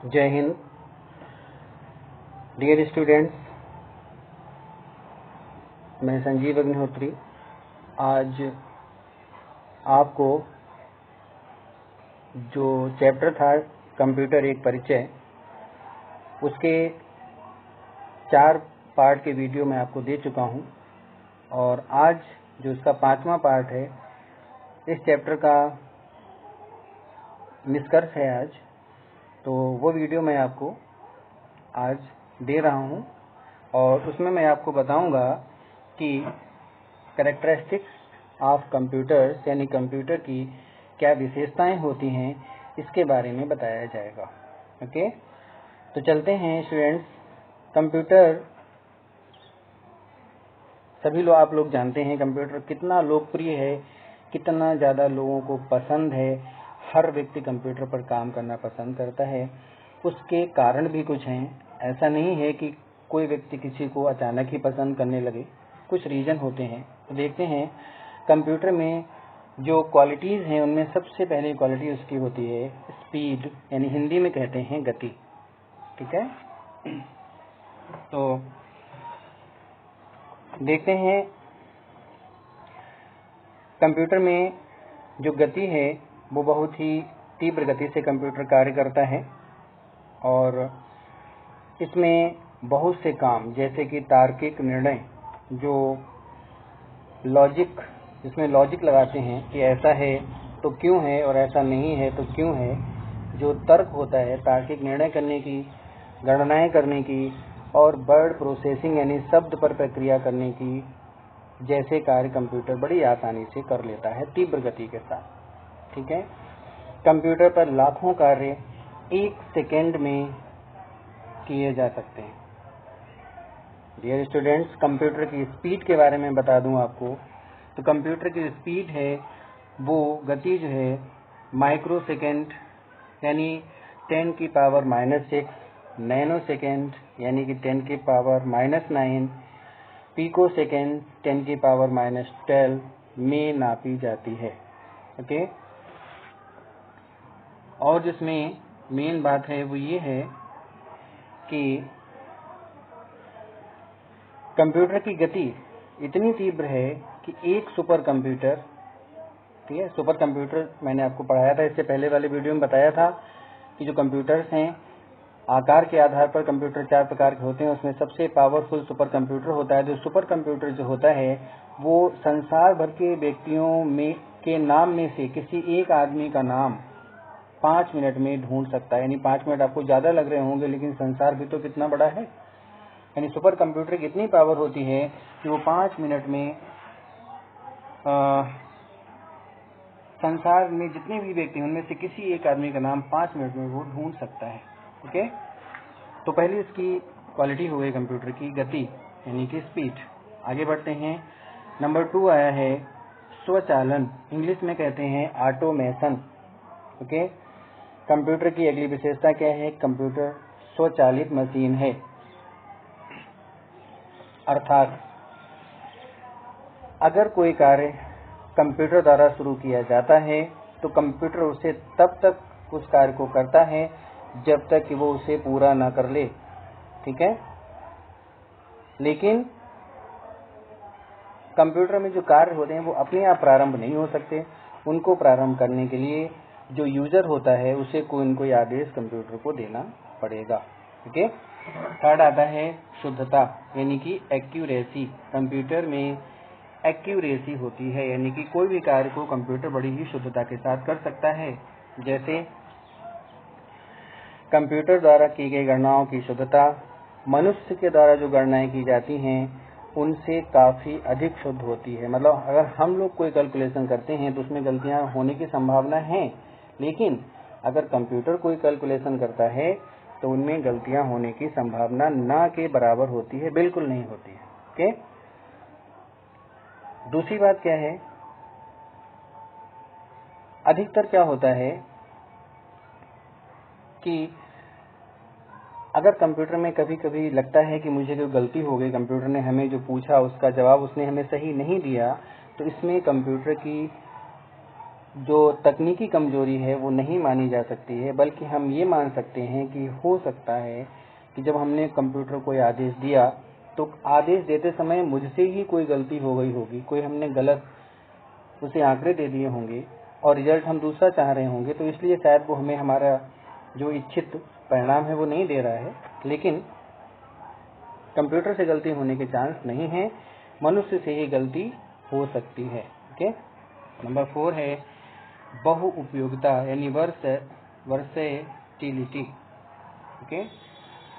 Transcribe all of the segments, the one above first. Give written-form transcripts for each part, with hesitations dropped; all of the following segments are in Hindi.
जय हिंद। डियर स्टूडेंट्स, मैं संजीव अग्निहोत्री आज आपको जो चैप्टर था कंप्यूटर एक परिचय, उसके 4 पार्ट के वीडियो मैं आपको दे चुका हूं और आज जो इसका 5वां पार्ट है, इस चैप्टर का निष्कर्ष है आज, तो वो वीडियो मैं आपको आज दे रहा हूं और उसमें मैं आपको बताऊंगा कि कैरेक्टरिस्टिक्स ऑफ कंप्यूटर्स यानी कंप्यूटर की क्या विशेषताएं होती हैं, इसके बारे में बताया जाएगा। ओके, तो चलते हैं स्टूडेंट्स। कंप्यूटर सभी लोग आप लोग जानते हैं कंप्यूटर कितना लोकप्रिय है, कितना ज़्यादा लोगों को पसंद है। हर व्यक्ति कंप्यूटर पर काम करना पसंद करता है। उसके कारण भी कुछ हैं, ऐसा नहीं है कि कोई व्यक्ति किसी को अचानक ही पसंद करने लगे, कुछ रीज़न होते हैं। तो देखते हैं कंप्यूटर में जो क्वालिटीज़ हैं, उनमें सबसे पहली क्वालिटी उसकी होती है स्पीड, यानी हिंदी में कहते हैं गति। ठीक है, तो देखते हैं कंप्यूटर में जो गति है वो बहुत ही तीव्र गति से कंप्यूटर कार्य करता है और इसमें बहुत से काम, जैसे कि तार्किक निर्णय, जो लॉजिक, जिसमें लॉजिक लगाते हैं कि ऐसा है तो क्यों है और ऐसा नहीं है तो क्यों है, जो तर्क होता है, तार्किक निर्णय करने की, गणनाएं करने की और वर्ड प्रोसेसिंग यानी शब्द पर प्रक्रिया करने की जैसे कार्य कंप्यूटर बड़ी आसानी से कर लेता है तीव्र गति के साथ। ठीक है, कंप्यूटर पर लाखों कार्य 1 सेकेंड में किए जा सकते हैं। डियर स्टूडेंट्स, कंप्यूटर की स्पीड के बारे में बता दूं आपको, तो कंप्यूटर की स्पीड है वो गति जो है माइक्रो सेकेंड यानी 10 की पावर -6, नैनो सेकेंड यानी कि 10 की पावर -9, पिको सेकेंड 10 की पावर -12 में नापी जाती है। ओके, और जिसमें मेन बात है वो ये है कि कंप्यूटर की गति इतनी तीव्र है कि एक सुपर कंप्यूटर, ठीक है, सुपर कंप्यूटर मैंने आपको पढ़ाया था, इससे पहले वाले वीडियो में बताया था कि जो कंप्यूटर्स हैं आकार के आधार पर कंप्यूटर 4 प्रकार के होते हैं। उसमें सबसे पावरफुल सुपर कंप्यूटर होता है। जो सुपर कंप्यूटर जो होता है वो संसार भर के व्यक्तियों में के नाम में से किसी एक आदमी का नाम 5 मिनट में ढूंढ सकता है। यानी 5 मिनट आपको ज़्यादा लग रहे होंगे, लेकिन संसार भी तो कितना बड़ा है। यानी सुपर कंप्यूटर की इतनी पावर होती है कि वो 5 मिनट में संसार में जितने भी व्यक्ति हैं उनमें से किसी एक आदमी का नाम 5 मिनट में वो ढूंढ सकता है। ओके, तो पहली इसकी क्वालिटी हो गई कंप्यूटर की गति यानी कि स्पीड। आगे बढ़ते हैं। नंबर 2 आया है स्वचालन, इंग्लिश में कहते हैं ऑटोमेशन। ओके, कंप्यूटर की अगली विशेषता क्या है? कंप्यूटर स्वचालित मशीन है, अर्थात अगर कोई कार्य कंप्यूटर द्वारा शुरू किया जाता है तो कंप्यूटर उसे तब तक उस कार्य को करता है जब तक कि वो उसे पूरा ना कर ले। ठीक है, लेकिन कंप्यूटर में जो कार्य होते हैं वो अपने आप प्रारंभ नहीं हो सकते। उनको प्रारंभ करने के लिए जो यूजर होता है उसे कोई न कोई आदेश कंप्यूटर को देना पड़ेगा। ओके, थर्ड आता है शुद्धता यानी कि एक्यूरेसी। कंप्यूटर में एक्यूरेसी होती है, यानी कि कोई भी कार्य को कंप्यूटर बड़ी ही शुद्धता के साथ कर सकता है। जैसे कंप्यूटर द्वारा की गई गणनाओं की शुद्धता मनुष्य के द्वारा जो गणनाएं की जाती हैं उनसे काफ़ी अधिक शुद्ध होती है। मतलब अगर हम लोग कोई कैलकुलेशन करते हैं तो उसमें गलतियां होने की संभावना है, लेकिन अगर कंप्यूटर कोई कैलकुलेशन करता है तो उनमें गलतियां होने की संभावना ना के बराबर होती है, बिल्कुल नहीं होती है। ओके, दूसरी बात क्या है, अधिकतर क्या होता है कि अगर कंप्यूटर में कभी कभी लगता है कि मुझे कोई गलती हो गई, कंप्यूटर ने हमें जो पूछा उसका जवाब उसने हमें सही नहीं दिया, तो इसमें कंप्यूटर की जो तकनीकी कमजोरी है वो नहीं मानी जा सकती है, बल्कि हम ये मान सकते हैं कि हो सकता है कि जब हमने कंप्यूटर को आदेश दिया तो आदेश देते समय मुझसे ही कोई गलती हो गई होगी, कोई हमने गलत उसे आंकड़े दे दिए होंगे और रिजल्ट हम दूसरा चाह रहे होंगे, तो इसलिए शायद वो हमें हमारा जो इच्छित परिणाम है वो नहीं दे रहा है। लेकिन कंप्यूटर से गलती होने के चांस नहीं है, मनुष्य से ही गलती हो सकती है। ओके, नंबर 4 है बहु उपयोगिता यानी वर्सेटिलिटी। ओके,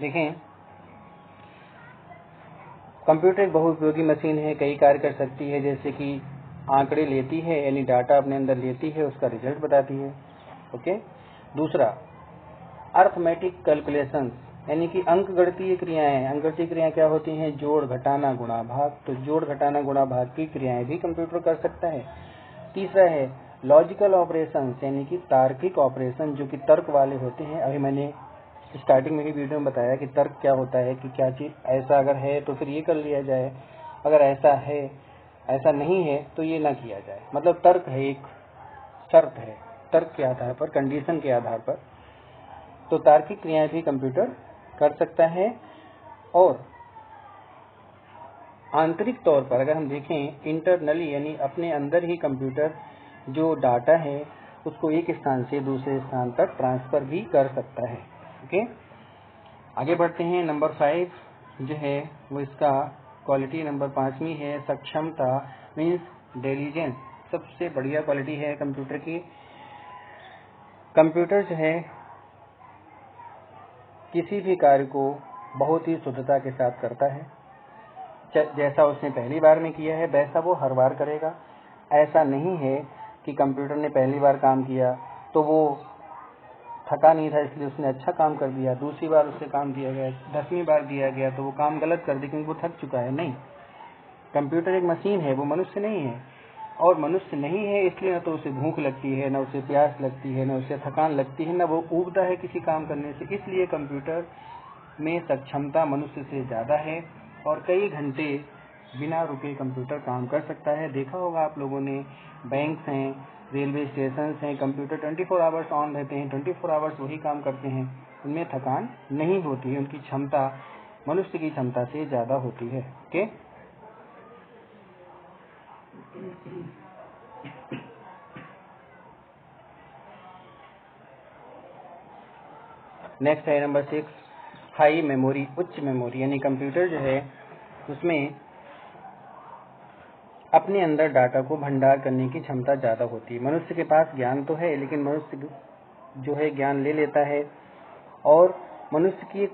देखें कंप्यूटर एक बहुउपयोगी मशीन है, कई कार्य कर सकती है, जैसे कि आंकड़े लेती है यानी डाटा अपने अंदर लेती है, उसका रिजल्ट बताती है। ओके, दूसरा अर्थमेटिक कैलकुलेशंस यानी कि अंकगणितीय क्रियाएं। अंकगणितीय क्रियाएं क्या होती हैं? जोड़, घटाना, गुणा, भाग। तो जोड़, घटाना, गुणा, भाग की क्रियाएं भी कंप्यूटर कर सकता है। तीसरा है लॉजिकल ऑपरेशंस यानी कि तार्किक ऑपरेशन, जो कि तर्क वाले होते हैं। अभी मैंने स्टार्टिंग में ही वीडियो में बताया कि तर्क क्या होता है, कि क्या चीज ऐसा अगर है तो फिर ये कर लिया जाए, अगर ऐसा है ऐसा नहीं है तो ये ना किया जाए। मतलब तर्क है, एक शर्त है, तर्क के आधार पर, कंडीशन के आधार पर। तो तार्किक क्रियाएं भी कंप्यूटर कर सकता है। और आंतरिक तौर पर अगर हम देखें इंटरनली यानी अपने अंदर ही कंप्यूटर जो डाटा है उसको एक स्थान से दूसरे स्थान तक ट्रांसफर भी कर सकता है। ओके, आगे बढ़ते हैं। नंबर 5 जो है वो इसका क्वालिटी नंबर 5वीं है सक्षमता, मीन्स इंटेलिजेंस। सबसे बढ़िया क्वालिटी है कंप्यूटर की। कंप्यूटर जो है किसी भी कार्य को बहुत ही शुद्धता के साथ करता है। जैसा उसने पहली बार में किया है वैसा वो हर बार करेगा। ऐसा नहीं है कि कंप्यूटर ने पहली बार काम किया तो वो थका नहीं था इसलिए उसने अच्छा काम कर दिया, दूसरी बार उससे काम दिया गया, 10वीं बार दिया गया तो वो काम गलत कर दिया क्योंकि वो थक चुका है। नहीं, कंप्यूटर एक मशीन है, वो मनुष्य नहीं है। और मनुष्य नहीं है इसलिए न तो उसे भूख लगती है, न उसे प्यास लगती है, न उसे थकान लगती है, न वो ऊबता है किसी काम करने से। इसलिए कंप्यूटर में सक्षमता मनुष्य से ज्यादा है और कई घंटे बिना रुके कंप्यूटर काम कर सकता है। देखा होगा आप लोगों ने, बैंक्स हैं, रेलवे स्टेशन हैं, कंप्यूटर 24 आवर्स ऑन रहते हैं, 24 आवर्स वही काम करते हैं, उनमें थकान नहीं होती है। उनकी क्षमता मनुष्य की क्षमता से ज्यादा होती है। ओके, नेक्स्ट है नंबर 6 हाई मेमोरी, उच्च मेमोरी। यानी कंप्यूटर जो है उसमें अपने अंदर डाटा को भंडार करने की क्षमता ज्यादा होती है। मनुष्य के पास ज्ञान तो है लेकिन मनुष्य जो है ज्ञान ले लेता है और मनुष्य की एक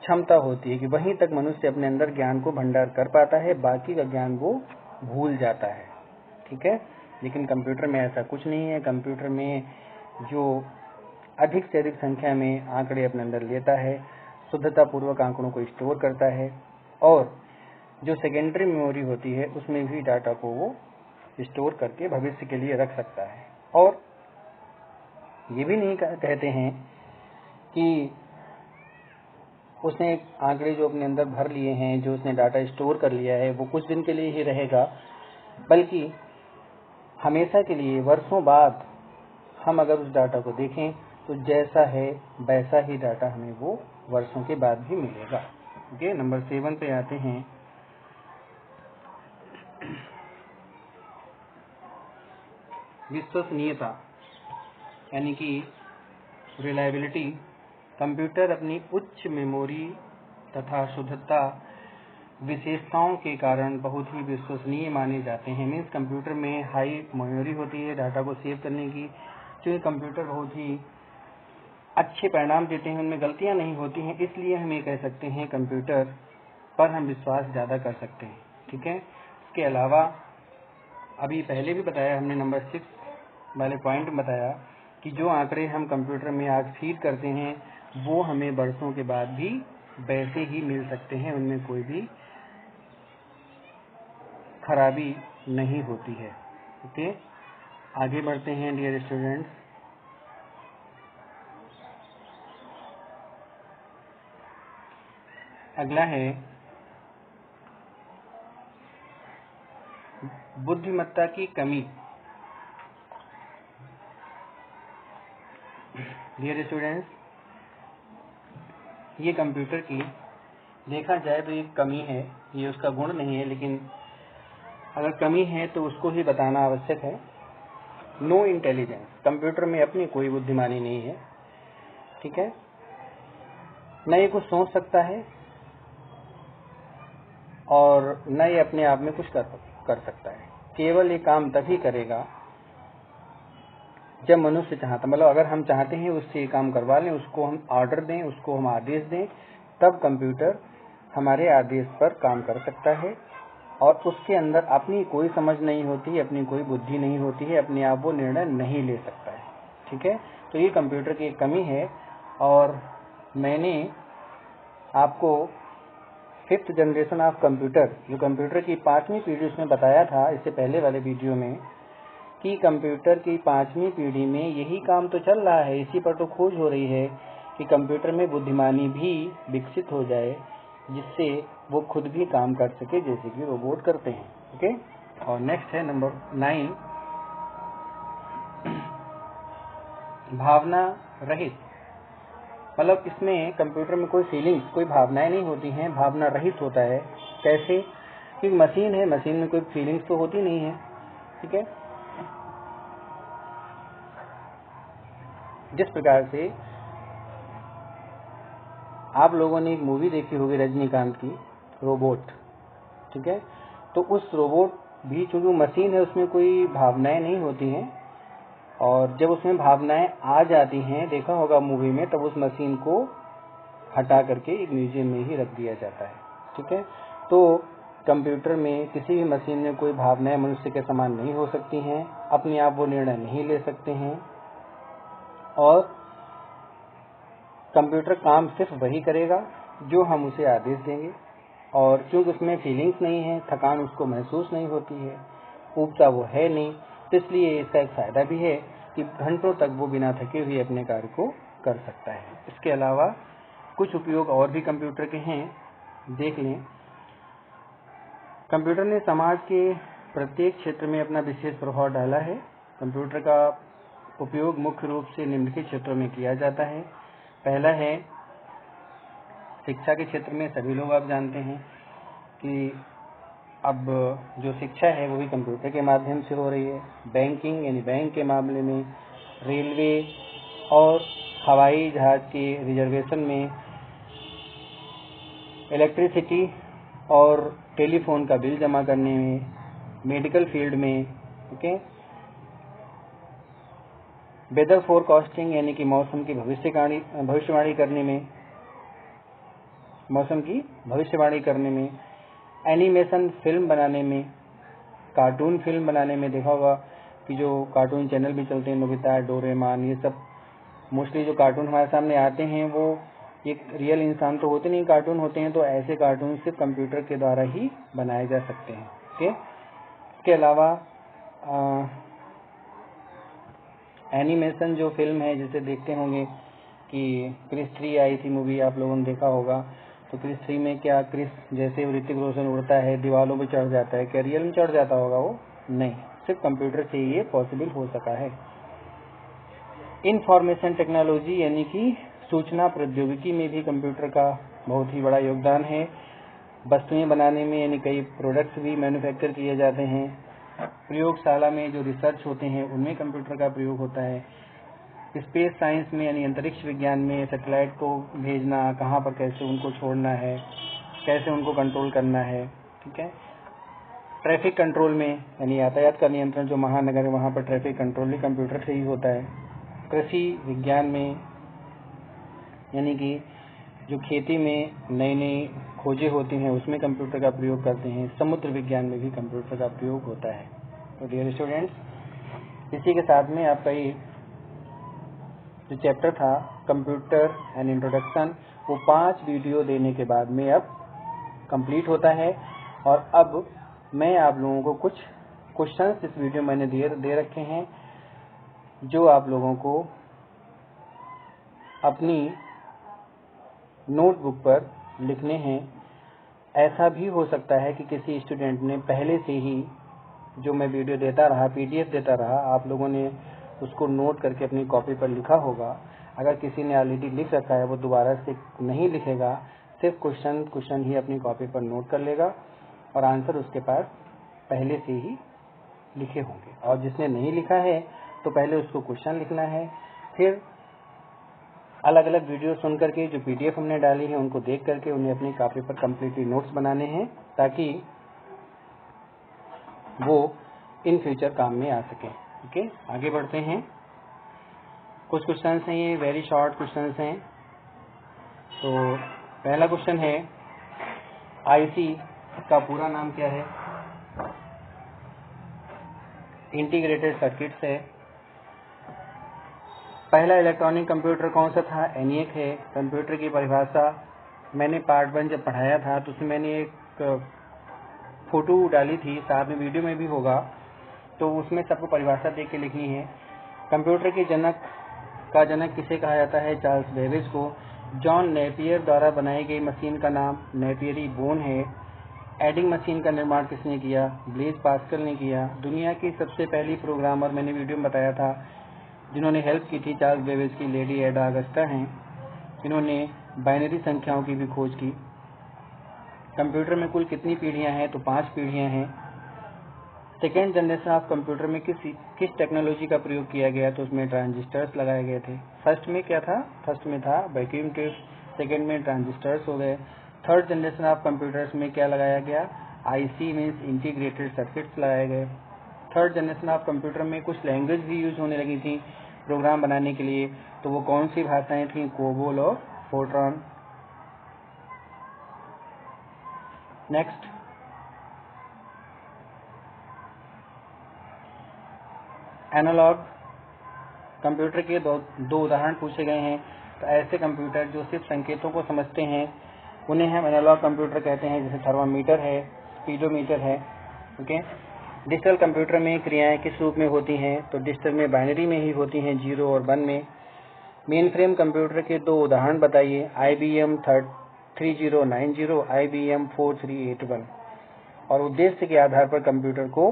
क्षमता होती है कि वहीं तक मनुष्य अपने अंदर ज्ञान को भंडार कर पाता है, बाकी का ज्ञान वो भूल जाता है। ठीक है, लेकिन कंप्यूटर में ऐसा कुछ नहीं है। कंप्यूटर में जो अधिक से अधिक संख्या में आंकड़े अपने अंदर लेता है, शुद्धता पूर्वक आंकड़ों को स्टोर करता है और जो सेकेंडरी मेमोरी होती है उसमें भी डाटा को वो स्टोर करके भविष्य के लिए रख सकता है। और ये भी नहीं कहते हैं कि उसने आंकड़े जो अपने अंदर भर लिए हैं, जो उसने डाटा स्टोर कर लिया है वो कुछ दिन के लिए ही रहेगा, बल्कि हमेशा के लिए, वर्षों बाद हम अगर उस डाटा को देखें तो जैसा है वैसा ही डाटा हमें वो वर्षों के बाद भी मिलेगा। ओके, नंबर 7 पे आते हैं। विश्वसनीयता यानी कि रिलायबिलिटी। कंप्यूटर अपनी उच्च मेमोरी तथा शुद्धता विशेषताओं के कारण बहुत ही विश्वसनीय माने जाते हैं। मीन्स कंप्यूटर में हाई मेमोरी होती है डाटा को सेव करने की, क्योंकि कंप्यूटर बहुत ही अच्छे परिणाम देते हैं, उनमें गलतियां नहीं होती हैं, इसलिए हम ये कह सकते हैं कंप्यूटर पर हम विश्वास ज़्यादा कर सकते हैं। ठीक है, इसके अलावा अभी पहले भी बताया हमने, नंबर 6 वाले पॉइंट में बताया कि जो आंकड़े हम कंप्यूटर में आज फीड करते हैं वो हमें वर्षों के बाद भी वैसे ही मिल सकते हैं, उनमें कोई भी खराबी नहीं होती है। ओके, आगे बढ़ते हैं डियर स्टूडेंट्स। अगला है बुद्धिमत्ता की कमी। डियर स्टूडेंट्स, ये कंप्यूटर की देखा जाए तो एक कमी है, ये उसका गुण नहीं है, लेकिन अगर कमी है तो उसको ही बताना आवश्यक है। नो इंटेलिजेंस, कंप्यूटर में अपनी कोई बुद्धिमानी नहीं है, ठीक है। न ये कुछ सोच सकता है और न ये अपने आप में कुछ कर सकता है। केवल ये काम तभी करेगा जब मनुष्य चाहता, मतलब अगर हम चाहते हैं उससे ये काम करवा लें, उसको हम ऑर्डर दें, उसको हम आदेश दें, तब कंप्यूटर हमारे आदेश पर काम कर सकता है। और उसके अंदर अपनी कोई समझ नहीं होती, अपनी कोई बुद्धि नहीं होती है, अपने आप वो निर्णय नहीं ले सकता है, ठीक है। तो ये कंप्यूटर की एक कमी है। और मैंने आपको 5th जनरेशन ऑफ कंप्यूटर, जो कंप्यूटर की 5वीं पीढ़ी, उसमें बताया था इससे पहले वाले वीडियो में कि कंप्यूटर की 5वीं पीढ़ी में यही काम तो चल रहा है, इसी पर तो खोज हो रही है कि कंप्यूटर में बुद्धिमानी भी विकसित हो जाए, जिससे वो खुद भी काम कर सके, जैसे कि रोबोट करते हैं, ओके। और नेक्स्ट है नंबर 9, भावना रहित। मतलब इसमें कंप्यूटर में कोई फीलिंग्स, कोई भावनाएं नहीं होती हैं, भावना रहित होता है। कैसे? कि मशीन है, मशीन में कोई फीलिंग्स तो होती नहीं है, ठीक है। जिस प्रकार से आप लोगों ने एक मूवी देखी होगी रजनीकांत की, रोबोट, ठीक है। तो उस रोबोट भी चूंकि मशीन है, उसमें कोई भावनाएं नहीं होती हैं, और जब उसमें भावनाएं आ जाती हैं, देखा होगा मूवी में, तब उस मशीन को हटा करके एक म्यूजियम में ही रख दिया जाता है, ठीक है। तो कंप्यूटर में, किसी भी मशीन में कोई भावनाएं मनुष्य के समान नहीं हो सकती हैं, अपने आप वो निर्णय नहीं ले सकते हैं, और कंप्यूटर काम सिर्फ वही करेगा जो हम उसे आदेश देंगे। और क्योंकि उसमें फीलिंग्स नहीं है, थकान उसको महसूस नहीं होती है, ऊबता वो है नहीं, तो इसलिए इसका एक फायदा भी है कि घंटों तक वो बिना थके हुए अपने कार्य को कर सकता है। इसके अलावा कुछ उपयोग और भी कंप्यूटर के हैं, देख लें। कंप्यूटर ने समाज के प्रत्येक क्षेत्र में अपना विशेष प्रभाव डाला है। कंप्यूटर का उपयोग मुख्य रूप से निम्नलिखित क्षेत्रों में किया जाता है। पहला है शिक्षा के क्षेत्र में। सभी लोग आप जानते हैं कि अब जो शिक्षा है वो भी कंप्यूटर के माध्यम से हो रही है। बैंकिंग यानी बैंक के मामले में, रेलवे और हवाई जहाज के रिजर्वेशन में, इलेक्ट्रिसिटी और टेलीफोन का बिल जमा करने में, मेडिकल फील्ड में, ओके, वेदर फोरकास्टिंग यानी कि मौसम की भविष्यवाणी करने में, एनिमेशन फिल्म बनाने में, कार्टून फिल्म बनाने में। देखा होगा कि जो कार्टून चैनल भी चलते हैं, नोबिता, डोरेमोन, ये सब मोस्टली जो कार्टून हमारे सामने आते हैं वो एक रियल इंसान तो होते नहीं, कार्टून होते हैं। तो ऐसे कार्टून सिर्फ कंप्यूटर के द्वारा ही बनाए जा सकते हैं, ओके। इसके अलावा एनिमेशन जो फिल्म है, जैसे देखते होंगे कि क्रिस 3 आई थी मूवी, आप लोगों ने देखा होगा। तो क्रिस 3 में क्या क्रिस जैसे ऋतिक रोशन उड़ता है, दीवारों पे चढ़ जाता है, क्या रियल में चढ़ जाता होगा वो? नहीं, सिर्फ कंप्यूटर से ये पॉसिबल हो सका है। इंफॉर्मेशन टेक्नोलॉजी यानी कि सूचना प्रौद्योगिकी में भी कंप्यूटर का बहुत ही बड़ा योगदान है। वस्तुएं बनाने में, यानी कई प्रोडक्ट्स भी मैन्युफैक्चर किए जाते हैं। प्रयोगशाला में जो रिसर्च होते हैं उनमें कंप्यूटर का प्रयोग होता है। स्पेस साइंस में यानी अंतरिक्ष विज्ञान में सैटेलाइट को भेजना, कहाँ पर कैसे उनको छोड़ना है, कैसे उनको कंट्रोल करना है, ठीक है। ट्रैफिक कंट्रोल में यानी यातायात का नियंत्रण, जो महानगर है वहाँ पर ट्रैफिक कंट्रोल भी कंप्यूटर से ही होता है। कृषि विज्ञान में यानी कि जो खेती में नई नई खोजें होती हैं उसमें कंप्यूटर का प्रयोग करते हैं। समुद्र विज्ञान में भी कंप्यूटर का प्रयोग होता है। तो डियर स्टूडेंट्स, इसी के साथ में आपका ये जो चैप्टर था कंप्यूटर एंड इंट्रोडक्शन, वो 5 वीडियो देने के बाद में अब कंप्लीट होता है। और अब मैं आप लोगों को कुछ क्वेश्चंस इस वीडियो में मैंने दे रखे हैं, जो आप लोगों को अपनी नोटबुक पर लिखने हैं। ऐसा भी हो सकता है कि किसी स्टूडेंट ने पहले से ही जो मैं वीडियो देता रहा, PDF देता रहा, आप लोगों ने उसको नोट करके अपनी कॉपी पर लिखा होगा। अगर किसी ने ऑलरेडी लिख रखा है वो दोबारा से नहीं लिखेगा, सिर्फ क्वेश्चन ही अपनी कॉपी पर नोट कर लेगा और आंसर उसके पास पहले से ही लिखे होंगे। और जिसने नहीं लिखा है तो पहले उसको क्वेश्चन लिखना है, फिर अलग अलग वीडियो सुन करके जो PDF हमने डाली है उनको देख करके उन्हें अपनी कॉपी पर कम्प्लीटली नोट्स बनाने हैं ताकि वो इन फ्यूचर काम में आ सके। ओके, आगे बढ़ते हैं। कुछ क्वेश्चंस हैं, ये वेरी शॉर्ट क्वेश्चंस हैं। तो पहला क्वेश्चन है, IC का पूरा नाम क्या है? इंटीग्रेटेड सर्किट्स है। पहला इलेक्ट्रॉनिक कंप्यूटर कौन सा था? ENIAC है। कंप्यूटर की परिभाषा मैंने पार्ट 1 जब पढ़ाया था तो उसमें मैंने एक फोटो डाली थी, साथ में वीडियो में भी होगा, तो उसमें सबको परिभाषा देख के लिखनी है। कंप्यूटर के जनक किसे कहा जाता है? चार्ल्स बेबेज को। जॉन नेपियर द्वारा बनाई गई मशीन का नाम नेपियरी बोन है। एडिंग मशीन का निर्माण किसने किया? ब्लेज पास्कल ने किया। दुनिया की सबसे पहली प्रोग्रामर, मैंने वीडियो में बताया था, जिन्होंने हेल्प की थी चार्ल्स बेबेज की, लेडी एडा अगस्टा हैं, जिन्होंने बाइनरी संख्याओं की भी खोज की। कंप्यूटर में कुल कितनी पीढ़ियां हैं? तो 5 पीढ़ियां हैं। सेकेंड जनरेशन ऑफ कंप्यूटर में किस टेक्नोलॉजी का प्रयोग किया गया? तो उसमें ट्रांजिस्टर्स लगाए गए थे। फर्स्ट में क्या था? फर्स्ट में था वैक्यूम ट्यूब, सेकेंड में ट्रांजिस्टर्स हो गए। थर्ड जनरेशन ऑफ कंप्यूटर्स में क्या लगाया गया? IC मीन्स इंटीग्रेटेड सर्किट्स लगाए गए। थर्ड जनरेशन ऑफ कंप्यूटर में कुछ लैंग्वेज भी यूज होने लगी थी प्रोग्राम बनाने के लिए, तो वो कौन सी भाषाएं थी? कोबोल और फोर्ट्रॉन। नेक्स्ट, एनालॉग कंप्यूटर के दो उदाहरण पूछे गए हैं। तो ऐसे कंप्यूटर जो सिर्फ संकेतों को समझते हैं उन्हें हम एनालॉग कंप्यूटर कहते हैं, जैसे थर्मामीटर है, स्पीडोमीटर है। ओके, डिजिटल कंप्यूटर में क्रियाएं किस रूप में होती हैं? तो डिजिटल में बाइनरी में ही होती हैं, 0 और 1 में। मेन फ्रेम कंप्यूटर के 2 उदाहरण बताइए। IBM 3090, IBM 4381। और उद्देश्य के आधार पर कंप्यूटर को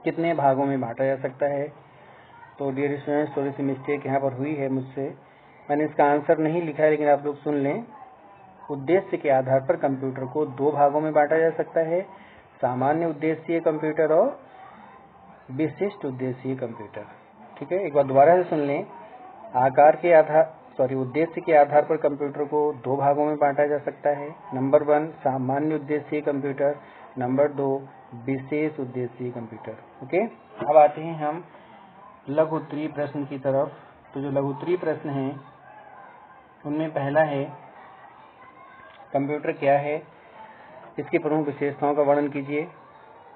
कितने भागों में बांटा जा सकता है? तो डियर स्टूडेंट्स, थोड़ी सी मिस्टेक यहाँ पर हुई है मुझसे, मैंने इसका आंसर नहीं लिखा है, लेकिन आप लोग सुन लें। उद्देश्य के आधार पर कंप्यूटर को 2 भागों में बांटा जा सकता है, सामान्य उद्देश्य कंप्यूटर और विशिष्ट उद्देश्य कंप्यूटर। ठीक है, एक बार दोबारा से सुन लें। उद्देश्य के आधार पर कंप्यूटर को 2 भागों में बांटा जा सकता है। नंबर 1 सामान्य उद्देश्य कंप्यूटर, नंबर 2 विशेष उद्देश्य कंप्यूटर। ओके, अब आते हैं हम लघु उत्तरीय प्रश्न की तरफ। तो जो लघु उत्तरीय प्रश्न हैं उनमें पहला है, कंप्यूटर क्या है? इसकी प्रमुख विशेषताओं का वर्णन कीजिए।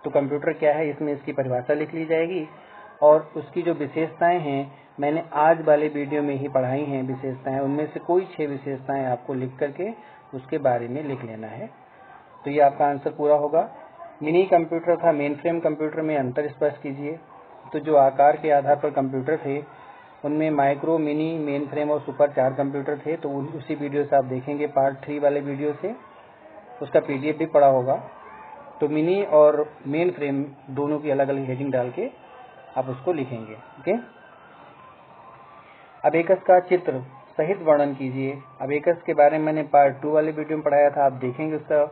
तो कंप्यूटर क्या है, इसमें इसकी परिभाषा लिख ली जाएगी और उसकी जो विशेषताएं हैं मैंने आज वाले वीडियो में ही पढ़ाई हैं विशेषताएं, उनमें से कोई 6 विशेषताएं आपको लिख करके उसके बारे में लिख लेना है। तो ये आपका आंसर पूरा होगा। मिनी कंप्यूटर था मेन फ्रेम कंप्यूटर में, अंतर स्पष्ट कीजिए। तो जो आकार के आधार पर कंप्यूटर थे उनमें माइक्रो, मिनी, मेन फ्रेम और सुपर 4 कंप्यूटर थे। तो उसी वीडियो से आप देखेंगे, पार्ट 3 वाले वीडियो से, उसका PDF भी पढ़ा होगा। तो मिनी और मेन फ्रेम दोनों की अलग अलग हेडिंग डाल के आप उसको लिखेंगे। ओके, अबेकस का चित्र सहित वर्णन कीजिए। अबेकस के बारे में मैंने पार्ट 2 वाले वीडियो में पढ़ाया था, आप देखेंगे, उसका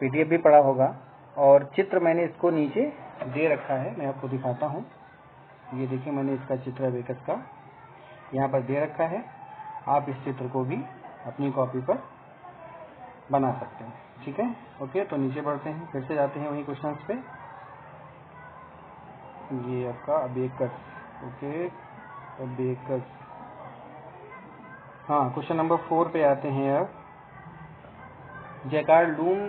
PDF भी पढ़ा होगा। और चित्र मैंने इसको नीचे दे रखा है, मैं आपको दिखाता हूँ। ये देखिए, मैंने इसका चित्र अबेकस का यहाँ पर दे रखा है। आप इस चित्र को भी अपनी कॉपी पर बना सकते हैं। ठीक है, ओके। तो नीचे बढ़ते हैं, फिर से जाते हैं वही क्वेश्चंस पे। ये आपका अबेकस, ओके, अबेकस। हाँ, क्वेश्चन नंबर 4 पे आते हैं अब। जैकार्ड लूम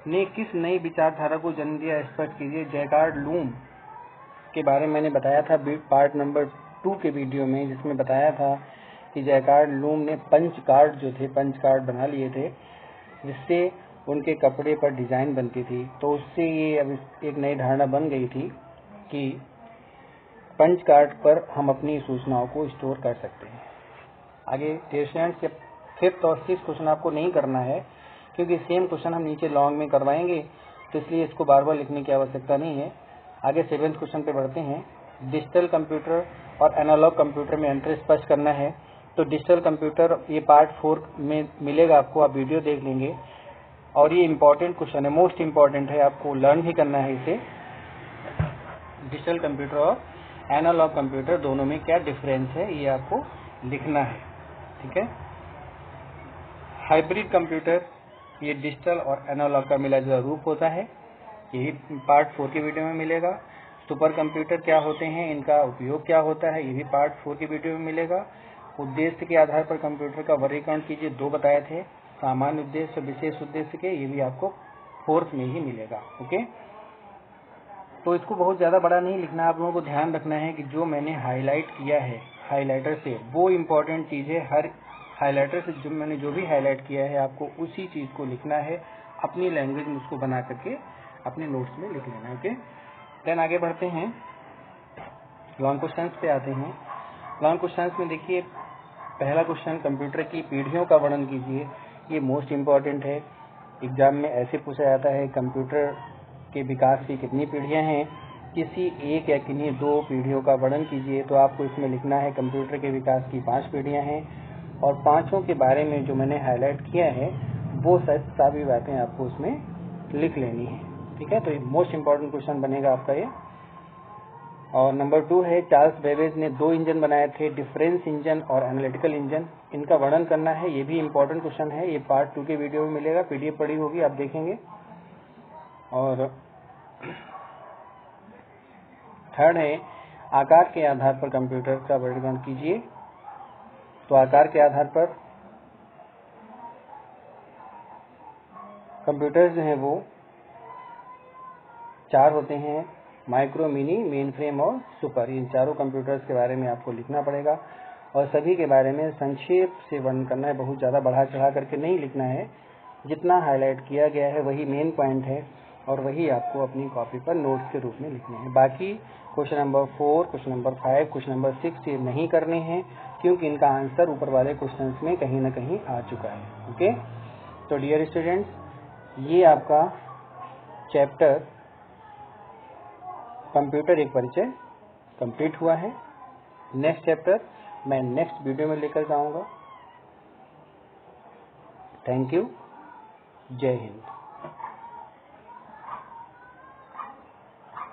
ने किस नई विचारधारा को जन्म दिया, स्पष्ट कीजिए। जैकार्ड लूम के बारे में मैंने बताया था पार्ट नंबर 2 के वीडियो में, जिसमें बताया था कि जैकार्ड लूम ने पंच कार्ड बना लिए थे, जिससे उनके कपड़े पर डिजाइन बनती थी। तो उससे ये अब एक नई धारणा बन गई थी कि पंच कार्ड पर हम अपनी सूचनाओं को स्टोर कर सकते हैं। आगे स्टूडेंट्स, 5th और 6th क्वेश्चन आपको नहीं करना है, क्योंकि सेम क्वेश्चन हम नीचे लॉन्ग में करवाएंगे, तो इसलिए इसको बार बार लिखने की आवश्यकता नहीं है। आगे 7th क्वेश्चन पे बढ़ते हैं। डिजिटल कंप्यूटर और एनालॉग कंप्यूटर में अंतर स्पष्ट करना है। तो डिजिटल कंप्यूटर ये पार्ट 4 में मिलेगा आपको, आप वीडियो देख लेंगे। और ये इम्पोर्टेंट क्वेश्चन है, मोस्ट इम्पोर्टेंट है, आपको लर्न भी करना है इसे। डिजिटल कंप्यूटर और एनालॉग कंप्यूटर दोनों में क्या डिफरेंस है ये आपको लिखना है, ठीक है। हाइब्रिड कंप्यूटर ये डिजिटल और एनालॉग का मिला जुला रूप होता है, यही पार्ट 4 की वीडियो में मिलेगा। सुपर कंप्यूटर क्या होते हैं, इनका उपयोग क्या होता है, ये भी पार्ट 4 की वीडियो में मिलेगा। उद्देश्य के आधार पर कंप्यूटर का वर्गीकरण कीजिए, 2 बताए थे, सामान्य उद्देश्य विशेष उद्देश्य के, ये भी आपको 4th में ही मिलेगा। ओके, तो इसको बहुत ज़्यादा बड़ा नहीं लिखना, आप लोगों को ध्यान रखना है कि जो मैंने हाईलाइट किया है हाइलाइटर से, वो इम्पोर्टेंट चीज़ है। हर हाइलाइटर से जो मैंने जो भी हाईलाइट किया है आपको उसी चीज़ को लिखना है, अपनी लैंग्वेज में उसको बना करके अपने नोट्स में लिख लेना है। ओके, देन आगे बढ़ते हैं, लॉन्ग क्वेश्चंस पे आते हैं। लॉन्ग क्वेश्चंस में देखिए, पहला क्वेश्चन, कंप्यूटर की पीढ़ियों का वर्णन कीजिए। ये मोस्ट इम्पॉर्टेंट है, एग्जाम में ऐसे पूछा जाता है, कंप्यूटर के विकास की कितनी पीढ़ियां हैं, किसी एक या किन्हीं 2 पीढ़ियों का वर्णन कीजिए। तो आपको इसमें लिखना है कंप्यूटर के विकास की 5 पीढ़ियां हैं, और 5 के बारे में जो मैंने हाईलाइट किया है वो सभी बातें आपको उसमें लिख लेनी है, ठीक है। तो ये मोस्ट इम्पॉर्टेंट क्वेश्चन बनेगा आपका ये। और नंबर 2 है, चार्ल्स बेबेज ने 2 इंजन बनाए थे, डिफरेंस इंजन और एनालिटिकल इंजन, इनका वर्णन करना है। ये भी इम्पोर्टेंट क्वेश्चन है, ये पार्ट 2 के वीडियो में मिलेगा, पीडीएफ पड़ी होगी, आप देखेंगे। और थर्ड है, आकार के आधार पर कंप्यूटर का वर्गीकरण कीजिए। तो आकार के आधार पर कंप्यूटर्स जो हैं वो 4 होते हैं, माइक्रो, मिनी, मेन फ्रेम और सुपर। इन चारों कंप्यूटर्स के बारे में आपको लिखना पड़ेगा, और सभी के बारे में संक्षेप से वर्णन करना है, बहुत ज़्यादा बढ़ा चढ़ा करके नहीं लिखना है। जितना हाईलाइट किया गया है वही मेन पॉइंट है, और वही आपको अपनी कॉपी पर नोट्स के रूप में लिखने हैं। बाकी question number 4, question number 5, question number 6 ये नहीं करने हैं, क्योंकि इनका आंसर ऊपर वाले क्वेश्चंस में कहीं ना कहीं आ चुका है। ओके, तो डियर स्टूडेंट्स, ये आपका चैप्टर कंप्यूटर एक परिचय कंप्लीट हुआ है। नेक्स्ट चैप्टर मैं नेक्स्ट वीडियो में लेकर जाऊंगा। थैंक यू, जय हिंद।